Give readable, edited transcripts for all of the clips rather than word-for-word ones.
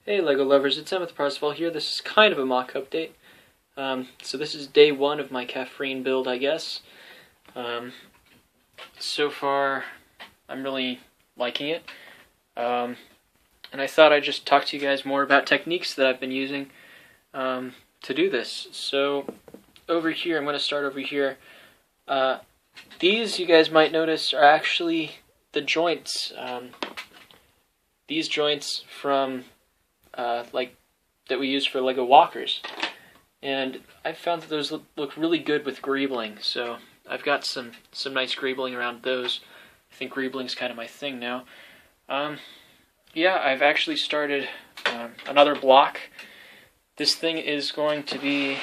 Hey LEGO lovers, it's Emmett Parsifal here. This is kind of a mock update. So this is day one of my Kafrene build, I guess. So far, I'm really liking it. And I thought I'd just talk to you guys more about techniques that I've been using to do this. So over here, I'm going to start over here. These, you guys might notice, are actually the joints. These joints from that we use for Lego walkers, and I found that those look really good with greebling. So I've got some nice greebling around those. I think greebling's kind of my thing now. Yeah, I've actually started another block. This thing is going to be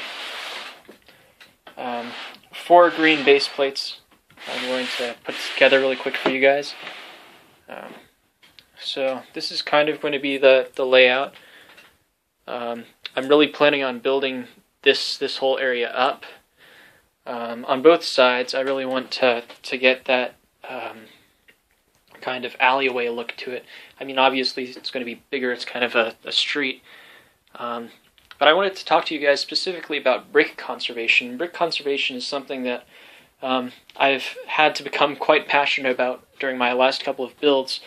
4 green base plates. I'm going to put together really quick for you guys. So this is kind of going to be the layout. I'm really planning on building this whole area up. On both sides, I really want to get that kind of alleyway look to it. I mean, obviously it's going to be bigger. It's kind of a street. But I wanted to talk to you guys specifically about brick conservation. Brick conservation is something that I've had to become quite passionate about during my last couple of builds,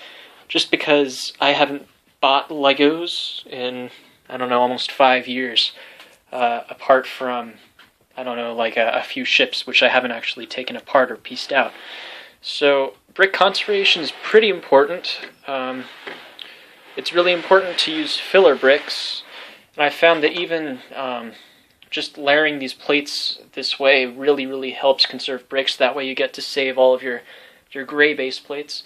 just because I haven't bought Legos in, I don't know, almost 5 years, apart from, I don't know, like a few ships, which I haven't actually taken apart or pieced out. So brick conservation is pretty important. It's really important to use filler bricks, and I found that even just layering these plates this way really helps conserve bricks. That way you get to save all of your gray base plates.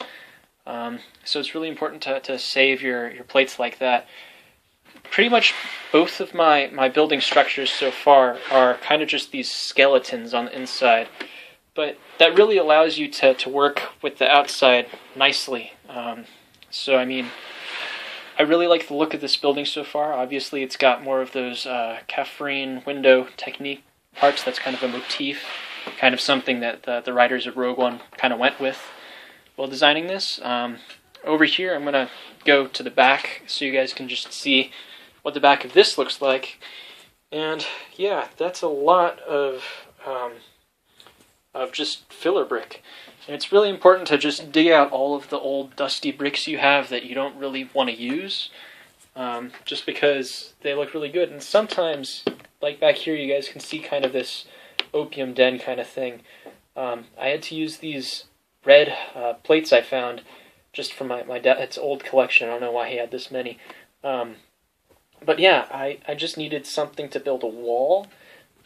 So it's really important to save your plates like that. Pretty much both of my building structures so far are kind of just these skeletons on the inside, but that really allows you to work with the outside nicely. So I mean, I really like the look of this building so far. Obviously it's got more of those Kafrene window technique parts. That's kind of a motif, kind of something that the writers of Rogue One kind of went with while designing this. Over here, I'm going to go to the back so you guys can just see what the back of this looks like. And yeah, that's a lot of just filler brick. And it's really important to just dig out all of the old dusty bricks you have that you don't really want to use, just because they look really good. And sometimes, like back here, you guys can see kind of this opium den kind of thing. I had to use these red plates I found just from my dad's old collection. I don't know why he had this many. But yeah, I just needed something to build a wall,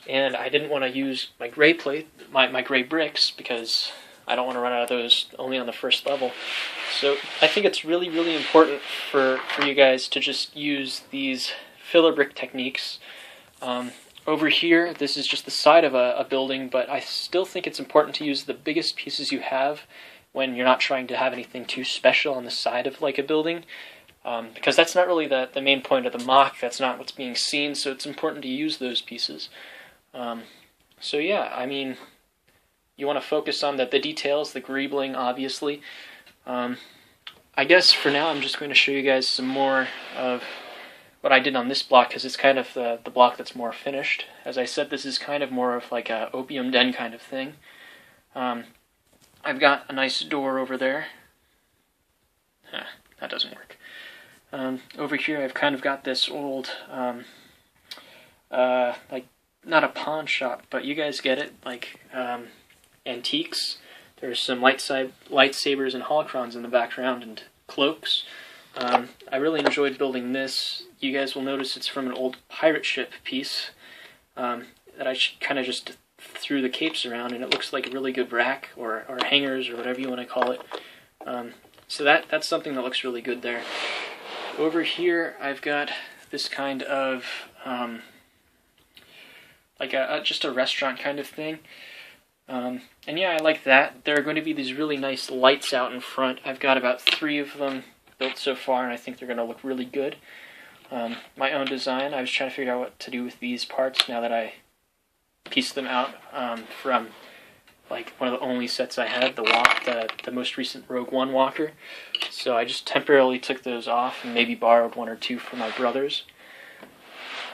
and I didn't want to use my gray plate, my gray bricks, because I don't want to run out of those only on the first level. So I think it's really important for you guys to just use these filler brick techniques. Over here, this is just the side of a building, but I still think it's important to use the biggest pieces you have when you're not trying to have anything too special on the side of like a building, because that's not really the main point of the mock. That's not what's being seen, so it's important to use those pieces. So yeah, I mean, you want to focus on the details, the greebling, obviously. I guess for now I'm just going to show you guys some more of what I did on this block, because it's kind of the block that's more finished. As I said, this is kind of more of like a opium den kind of thing. I've got a nice door over there. That doesn't work. Over here I've kind of got this old, like, not a pawn shop, but you guys get it, like antiques. There's some lightsabers and holocrons in the background, and cloaks. I really enjoyed building this. You guys will notice it's from an old pirate ship piece that I kind of just threw the capes around, and it looks like a really good rack or hangers or whatever you want to call it. So that's something that looks really good there. Over here I've got this kind of like just a restaurant kind of thing. And yeah, I like that. There are going to be these really nice lights out in front. I've got about 3 of them built so far, and I think they're going to look really good. My own design. I was trying to figure out what to do with these parts now that I pieced them out from like one of the only sets I had, the most recent Rogue One walker. So I just temporarily took those off and maybe borrowed one or two from my brothers.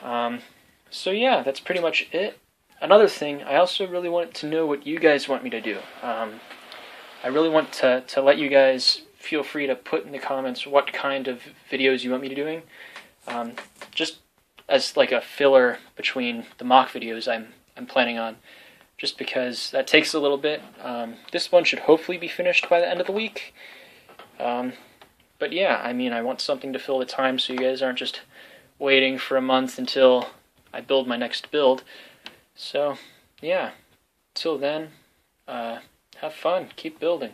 So yeah, that's pretty much it. Another thing, I also really want to know what you guys want me to do. I really want to let you guys feel free to put in the comments what kind of videos you want me to doing. Just as like a filler between the mock videos I'm planning on, just because that takes a little bit. This one should hopefully be finished by the end of the week. But yeah, I mean, I want something to fill the time so you guys aren't just waiting for a month until I build my next build. So yeah, till then, have fun, keep building.